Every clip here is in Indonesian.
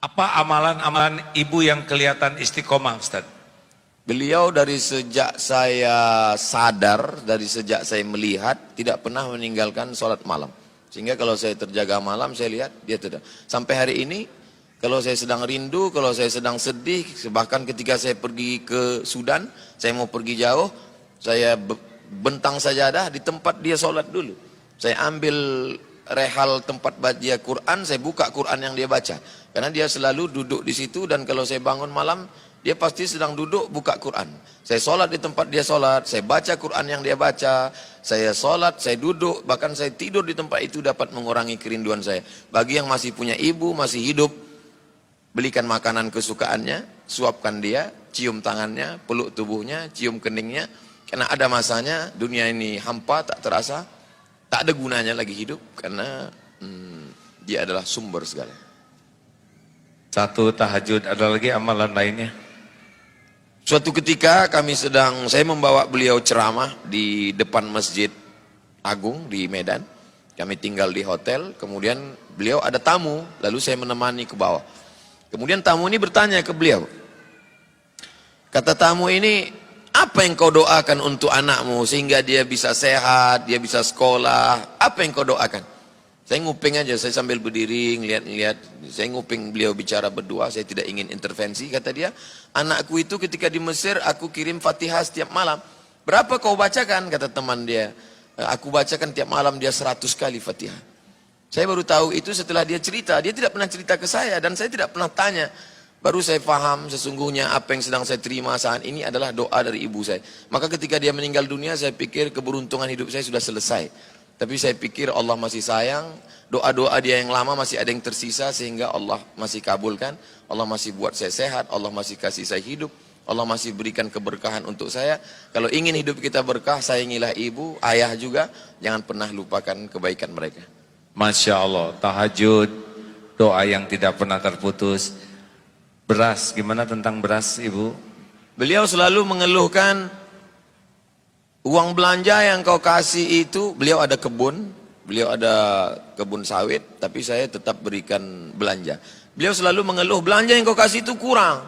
Apa amalan-amalan ibu yang kelihatan istiqomah, Ustaz? Beliau dari sejak saya sadar, dari sejak saya melihat, tidak pernah meninggalkan sholat malam. Sehingga kalau saya terjaga malam, saya lihat dia tidak. Sampai hari ini, kalau saya sedang rindu, kalau saya sedang sedih, bahkan ketika saya pergi ke Sudan, saya mau pergi jauh, saya bentang sajadah di tempat dia sholat dulu. Saya ambil rehal tempat baca Quran, saya buka Quran yang dia baca. Karena dia selalu duduk di situ, dan kalau saya bangun malam, dia pasti sedang duduk buka Quran. Saya sholat di tempat dia sholat, saya baca Quran yang dia baca, saya sholat, saya duduk, bahkan saya tidur di tempat itu dapat mengurangi kerinduan saya. Bagi yang masih punya ibu, masih hidup, belikan makanan kesukaannya, suapkan dia, cium tangannya, peluk tubuhnya, cium keningnya. Karena ada masanya dunia ini hampa, tak terasa, tak ada gunanya lagi hidup, karena dia adalah sumber segala. Satu tahajud, ada lagi amalan lainnya? Suatu ketika saya membawa beliau ceramah di depan Masjid Agung di Medan. Kami tinggal di hotel, kemudian beliau ada tamu, lalu saya menemani ke bawah. Kemudian tamu ini bertanya ke beliau. Kata tamu ini, apa yang kau doakan untuk anakmu sehingga dia bisa sehat, dia bisa sekolah? Apa yang kau doakan? Saya nguping aja, saya sambil berdiri, ngeliat-ngeliat. Saya nguping beliau bicara berdua, saya tidak ingin intervensi. Kata dia, anakku itu ketika di Mesir, aku kirim Fatihah setiap malam. Berapa kau bacakan? Kata teman dia. Aku bacakan tiap malam dia 100 kali Fatihah. Saya baru tahu itu setelah dia cerita. Dia tidak pernah cerita ke saya, dan saya tidak pernah tanya. Baru saya paham sesungguhnya apa yang sedang saya terima saat ini adalah doa dari ibu saya. Maka ketika dia meninggal dunia, saya pikir keberuntungan hidup saya sudah selesai. Tapi saya pikir Allah masih sayang, doa-doa dia yang lama masih ada yang tersisa, sehingga Allah masih kabulkan, Allah masih buat saya sehat, Allah masih kasih saya hidup, Allah masih berikan keberkahan untuk saya. Kalau ingin hidup kita berkah, sayangilah ibu, ayah juga, jangan pernah lupakan kebaikan mereka. Masya Allah, tahajud, doa yang tidak pernah terputus. Beras, gimana tentang beras, ibu? Beliau selalu mengeluhkan, uang belanja yang kau kasih itu, beliau ada kebun sawit, tapi saya tetap berikan belanja. Beliau selalu mengeluh, belanja yang kau kasih itu kurang,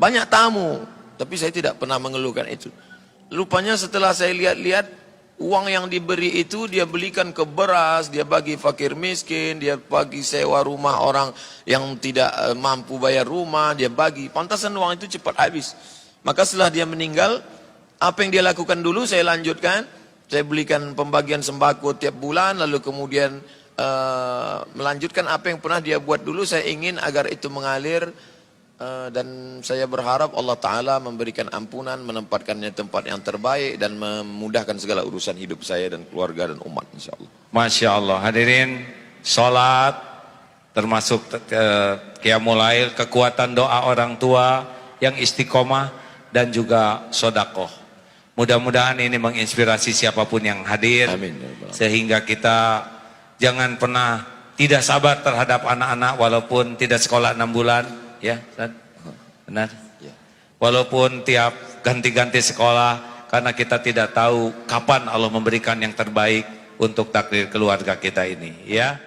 banyak tamu, tapi saya tidak pernah mengeluhkan itu. Rupanya setelah saya lihat-lihat, uang yang diberi itu dia belikan ke beras, dia bagi fakir miskin, dia bagi sewa rumah orang yang tidak mampu bayar rumah, dia bagi. Pantasan uang itu cepat habis. Maka setelah dia meninggal, apa yang dia lakukan dulu saya lanjutkan. Saya belikan pembagian sembako tiap bulan, lalu kemudian melanjutkan apa yang pernah dia buat dulu. Saya ingin agar itu mengalir, dan saya berharap Allah Ta'ala memberikan ampunan, menempatkannya tempat yang terbaik, dan memudahkan segala urusan hidup saya dan keluarga dan umat, insya Allah. Masya Allah, hadirin, sholat termasuk qiyamul lail, kekuatan doa orang tua yang istiqomah, dan juga sodakoh. Mudah-mudahan ini menginspirasi siapapun yang hadir. Amin. Sehingga kita jangan pernah tidak sabar terhadap anak-anak walaupun tidak sekolah 6 bulan. Ya, benar? Ya. Walaupun tiap ganti-ganti sekolah, karena kita tidak tahu kapan Allah memberikan yang terbaik untuk takdir keluarga kita ini. Ya.